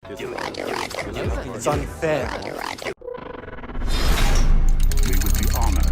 It's unfair. We would be honored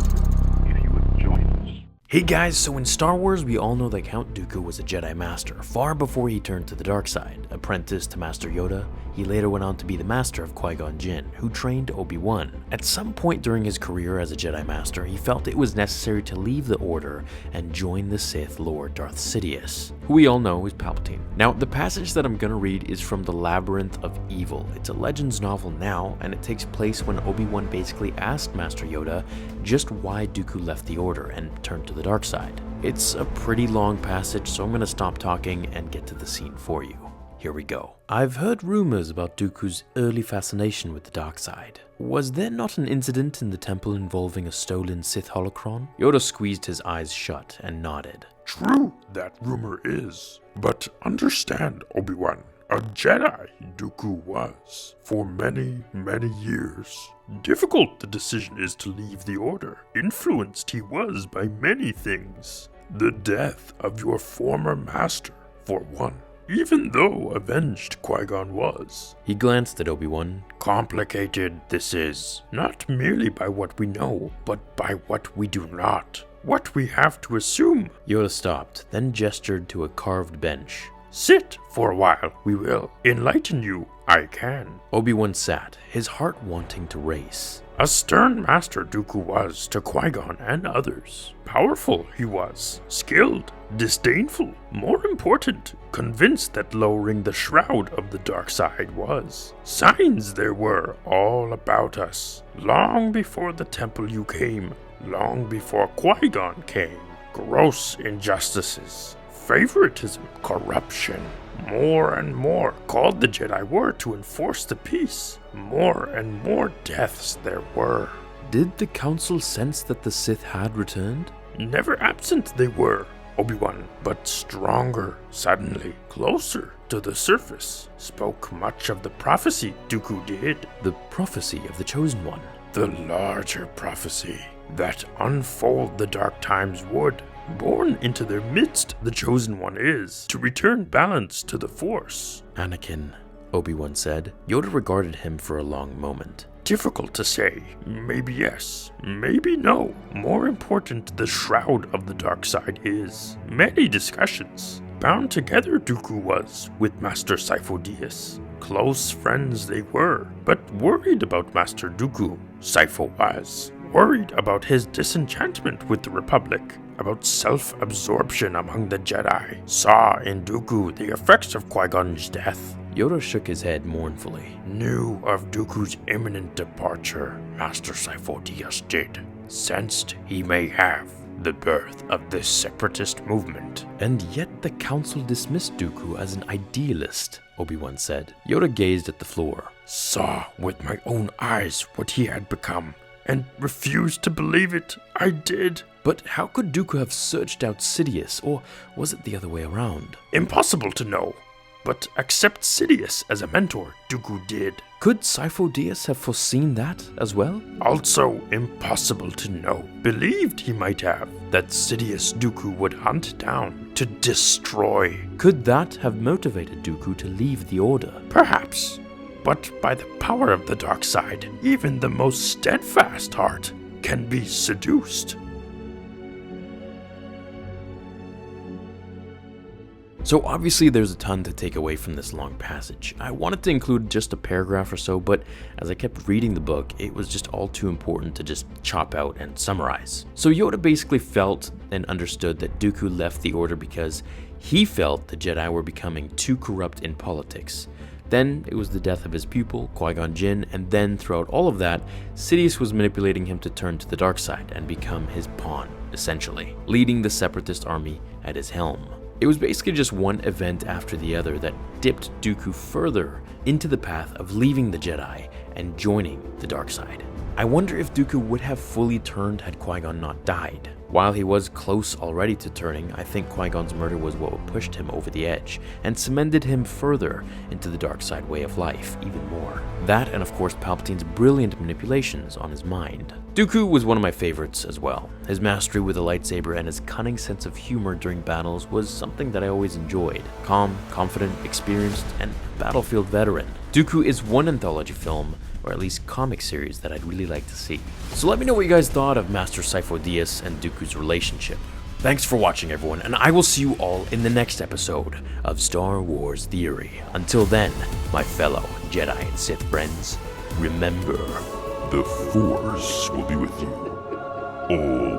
if you would join us. Hey guys, so in Star Wars, we all know that Count Dooku was a Jedi Master far before he turned to the dark side. Apprentice to Master Yoda, he later went on to be the Master of Qui-Gon Jinn, who trained Obi-Wan. At some point during his career as a Jedi Master, he felt it was necessary to leave the Order and join the Sith Lord Darth Sidious, who we all know is Palpatine. Now, the passage that I'm gonna read is from the Labyrinth of Evil. It's a Legends novel now, and it takes place when Obi-Wan basically asked Master Yoda just why Dooku left the Order and turned to the dark side. It's a pretty long passage, so I'm gonna stop talking and get to the scene for you. Here we go. I've heard rumors about Dooku's early fascination with the dark side. Was there not an incident in the temple involving a stolen Sith holocron? Yoda squeezed his eyes shut and nodded. True, that rumor is. But understand, Obi-Wan, a Jedi Dooku was for many, many years. Difficult the decision is to leave the Order. Influenced he was by many things. The death of your former master, for one. Even though avenged Qui-Gon was. He glanced at Obi-Wan. Complicated this is, not merely by what we know, but by what we do not. What we have to assume. Yoda stopped, then gestured to a carved bench. Sit for a while, we will. Enlighten you, I can. Obi-Wan sat, his heart wanting to race. A stern Master Dooku was to Qui-Gon and others. Powerful he was, skilled, disdainful, more important, convinced that lowering the shroud of the dark side was. Signs there were all about us, long before the temple you came, long before Qui-Gon came. Gross injustices, favoritism, corruption. More and more called the Jedi were to enforce the peace. More and more deaths there were. Did the Council sense that the Sith had returned? Never absent they were, Obi-Wan, but stronger suddenly, closer to the surface. Spoke much of the prophecy Dooku did. The prophecy of the Chosen One. The larger prophecy that unfold the dark times would. Born into their midst, the Chosen One is, to return balance to the Force. Anakin, Obi-Wan said. Yoda regarded him for a long moment. Difficult to say. Maybe yes, maybe no. More important, the shroud of the dark side is. Many discussions. Bound together Dooku was with Master Separatist. Close friends they were, but worried about Master Dooku. Sifo was. Worried about his disenchantment with the Republic, about self-absorption among the Jedi. Saw in Dooku the effects of Qui-Gon's death. Yoda shook his head mournfully. Knew of Dooku's imminent departure, Master Separatist did. Sensed he may have the birth of this separatist movement. And yet the Council dismissed Dooku as an idealist, Obi-Wan said. Yoda gazed at the floor. Saw with my own eyes what he had become, and refused to believe it. I did. But how could Dooku have searched out Sidious, or was it the other way around? Impossible to know, but accept Sidious as a mentor, Dooku did. Could Separatist have foreseen that as well? Also impossible to know. Believed he might have, that Sidious Dooku would hunt down to destroy. Could that have motivated Dooku to leave the Order? Perhaps. But by the power of the dark side, even the most steadfast heart can be seduced. So obviously there's a ton to take away from this long passage. I wanted to include just a paragraph or so, but as I kept reading the book, it was just all too important to just chop out and summarize. So Yoda basically felt and understood that Dooku left the Order because he felt the Jedi were becoming too corrupt in politics. Then it was the death of his pupil, Qui-Gon Jinn, and then throughout all of that, Sidious was manipulating him to turn to the dark side and become his pawn, essentially, leading the Separatist army at his helm. It was basically just one event after the other that dipped Dooku further into the path of leaving the Jedi and joining the dark side. I wonder if Dooku would have fully turned had Qui-Gon not died. While he was close already to turning, I think Qui-Gon's murder was what pushed him over the edge and cemented him further into the dark side way of life even more. That, and of course Palpatine's brilliant manipulations on his mind. Dooku was one of my favorites as well. His mastery with the lightsaber and his cunning sense of humor during battles was something that I always enjoyed. Calm, confident, experienced, and battlefield veteran. Dooku is one anthology film, or at least comic series, that I'd really like to see. So let me know what you guys thought of Master Sidious and Dooku's relationship. Thanks for watching, everyone, and I will see you all in the next episode of Star Wars Theory. Until then, my fellow Jedi and Sith friends, remember, The Force will be with you always.